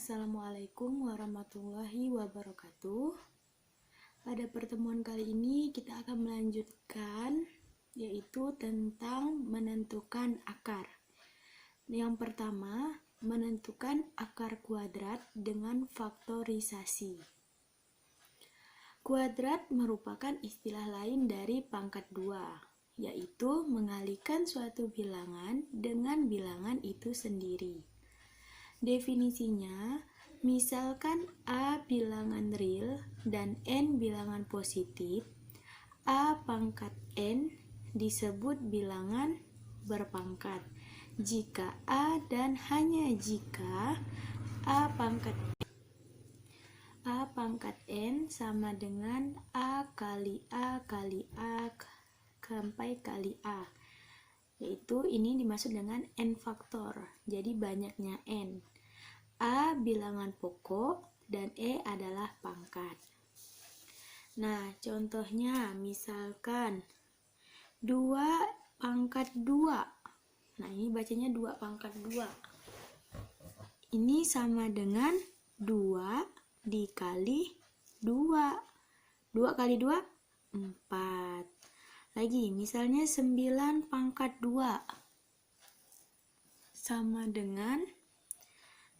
Assalamualaikum warahmatullahi wabarakatuh. Pada pertemuan kali ini kita akan melanjutkan yaitu tentang menentukan akar. Yang pertama, menentukan akar kuadrat dengan faktorisasi. Kuadrat merupakan istilah lain dari pangkat 2, yaitu mengalihkan suatu bilangan dengan bilangan itu sendiri. Definisinya, misalkan A bilangan real dan N bilangan positif, A pangkat N disebut bilangan berpangkat jika A dan hanya jika A pangkat N sama dengan A kali A kali A sampai kali A, yaitu ini dimaksud dengan N faktor, jadi banyaknya N. A bilangan pokok dan E adalah pangkat. Nah, contohnya misalkan 2 pangkat 2. Nah, ini bacanya 2 pangkat 2. Ini sama dengan 2 dikali 2. 2 kali 2, 4. Lagi, misalnya 9 pangkat 2. Sama dengan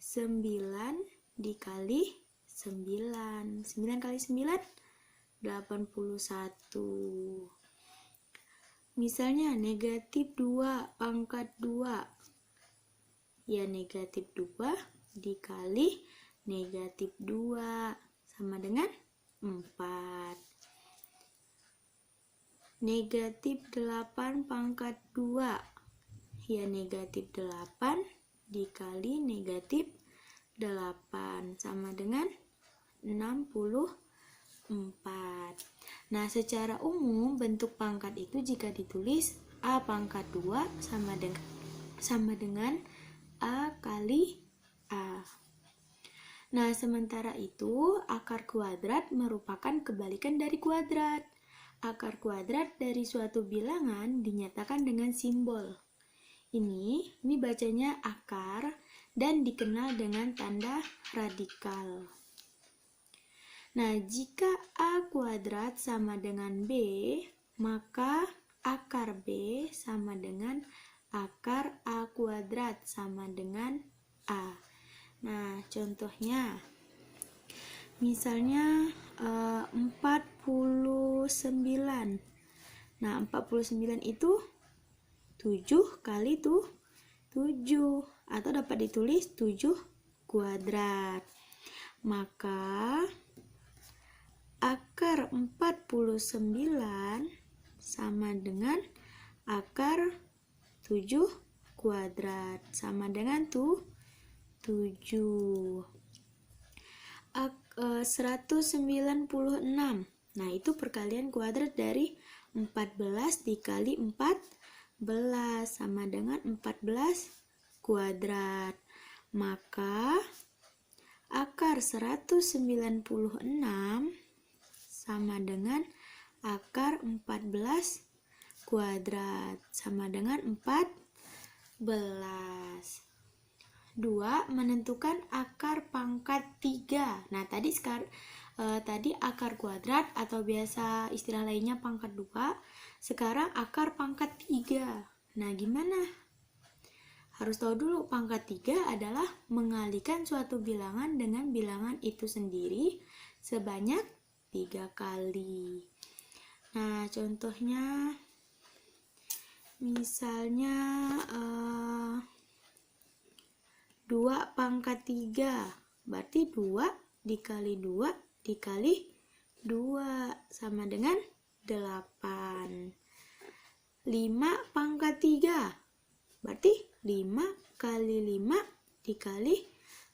9 dikali 9. 9 kali 9, 81. Misalnya negatif 2 pangkat 2. Ya, negatif 2 dikali negatif 2 sama dengan 4. Negatif 8 pangkat 2. Ya, negatif 8 dikali negatif 8 sama dengan 64. Nah, secara umum bentuk pangkat itu jika ditulis A pangkat 2 sama dengan A kali A. Nah, sementara itu akar kuadrat merupakan kebalikan dari kuadrat. Akar kuadrat dari suatu bilangan dinyatakan dengan simbol. Ini bacanya akar dan dikenal dengan tanda radikal. Nah, jika A kuadrat sama dengan B, maka akar B sama dengan akar A kuadrat sama dengan A. Nah, contohnya misalnya 49. Nah, 49 itu 7 kali 7 atau dapat ditulis 7 kuadrat. Maka akar 49 sama dengan akar 7 kuadrat sama dengan 7. 196. Nah, itu perkalian kuadrat dari 14 dikali 14 sama dengan 14 kuadrat. Maka akar 196 sama dengan akar 14 kuadrat sama dengan 14. 2. Menentukan akar pangkat 3. Nah, tadi akar kuadrat atau biasa istilah lainnya pangkat 2. Sekarang akar pangkat 3. Nah, gimana? Harus tahu dulu pangkat 3 adalah mengalihkan suatu bilangan dengan bilangan itu sendiri sebanyak 3 kali. Nah, contohnya misalnya 2 pangkat 3, berarti 2 dikali 2 dikali 2 sama dengan 8. 5 pangkat 3, berarti 5 kali 5 dikali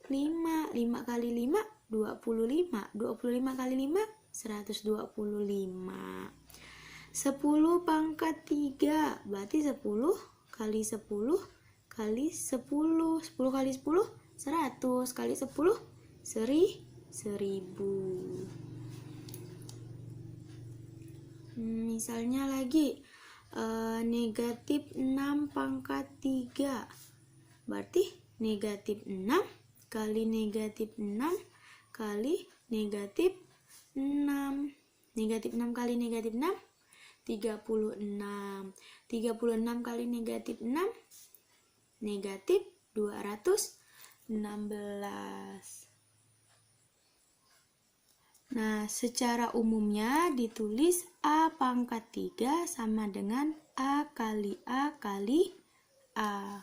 5. 5 kali 5, 25. 25 kali 5, 125. 10 pangkat 3, berarti 10 kali 10 kali 10. 10 kali 10, 100 kali 10, 1000. Misalnya lagi negatif 6 pangkat 3, berarti negatif 6 kali negatif 6 kali negatif 6. Negatif 6 kali negatif 6, 36. 36 kali negatif 6, negatif 216. Nah, secara umumnya ditulis A pangkat 3 sama dengan A kali A kali A.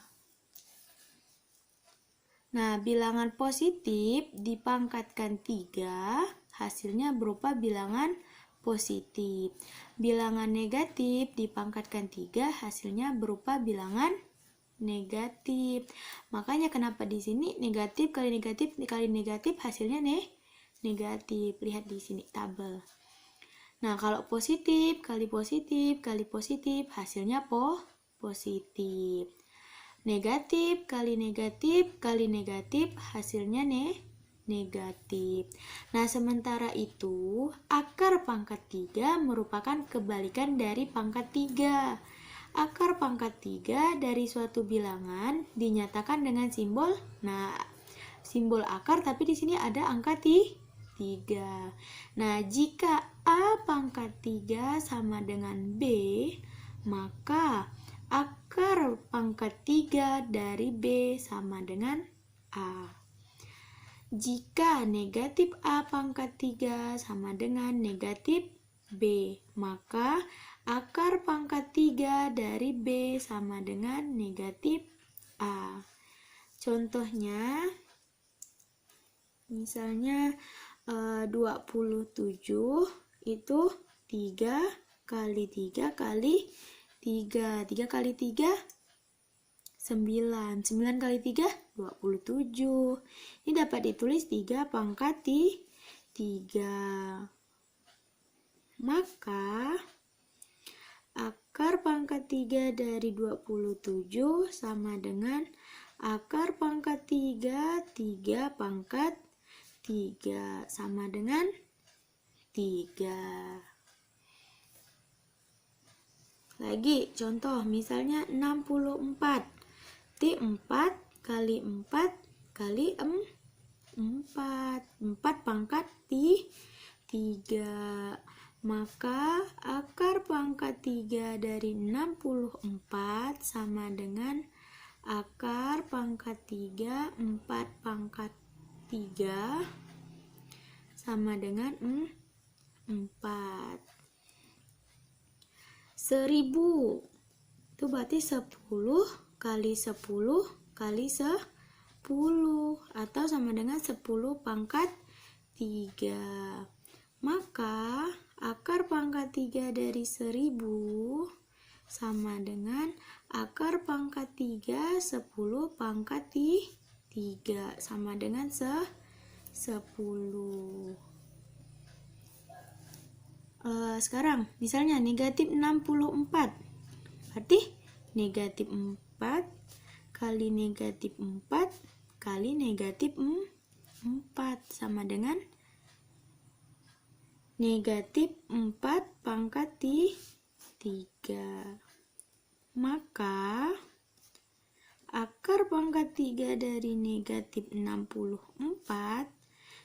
Nah, bilangan positif dipangkatkan 3, hasilnya berupa bilangan positif. Bilangan negatif dipangkatkan 3, hasilnya berupa bilangan negatif. Makanya kenapa di sini negatif kali negatif kali negatif hasilnya negatif. Lihat di sini tabel. Nah, kalau positif kali positif kali positif hasilnya positif. Negatif kali negatif kali negatif hasilnya negatif. Nah, sementara itu akar pangkat 3 merupakan kebalikan dari pangkat 3. Akar pangkat 3 dari suatu bilangan dinyatakan dengan simbol, simbol akar, tapi di sini ada angka 3. Nah, jika A pangkat 3 sama dengan B, maka akar pangkat 3 dari B sama dengan A. Jika negatif A pangkat 3 sama dengan negatif B, maka akar pangkat 3 dari B sama dengan negatif A. Contohnya, misalnya 27 itu 3 kali 3 kali 3. 3 kali 3, 9. 9 kali 3, 27. Ini dapat ditulis 3 pangkat 3. Maka akar pangkat 3 dari 27 sama dengan akar pangkat 3, 3 pangkat 3 sama dengan 3. Lagi contoh misalnya 64. T4 kali 4 kali 4. 4 pangkat 3. Maka akar pangkat 3 dari 64 sama dengan akar pangkat 3, 4 pangkat 3 sama dengan 4. 1000 itu berarti 10 kali 10 kali 10 atau sama dengan 10 pangkat 3. Maka akar pangkat 3 dari 1000 sama dengan akar pangkat 3 10 pangkat 3 sama dengan 10. Sekarang misalnya negatif 64, berarti negatif 4 kali negatif 4 kali negatif 4 sama dengan negatif 4 pangkat 3. Maka akar pangkat 3 dari negatif 64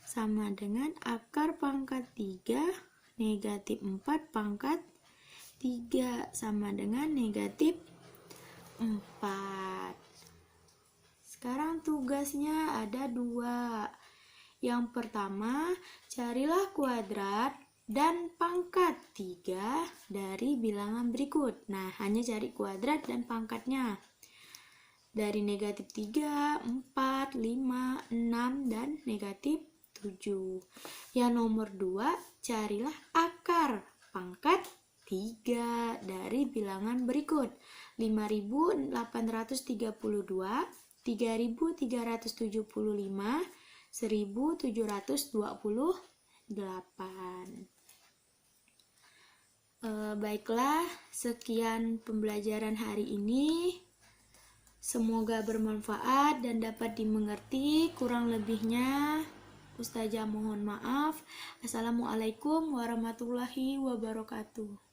sama dengan akar pangkat 3 negatif 4 pangkat 3 sama dengan negatif 4. Sekarang tugasnya ada 2. Yang pertama, carilah kuadrat dan pangkat 3 dari bilangan berikut. Nah, hanya cari kuadrat dan pangkatnya. Dari negatif 3, 4, 5, 6, dan negatif 7. Yang nomor 2, carilah akar pangkat 3 dari bilangan berikut. 5832, 3375, 1728. Baiklah, sekian pembelajaran hari ini. Semoga bermanfaat dan dapat dimengerti. Kurang lebihnya Ustazah mohon maaf. Assalamualaikum warahmatullahi wabarakatuh.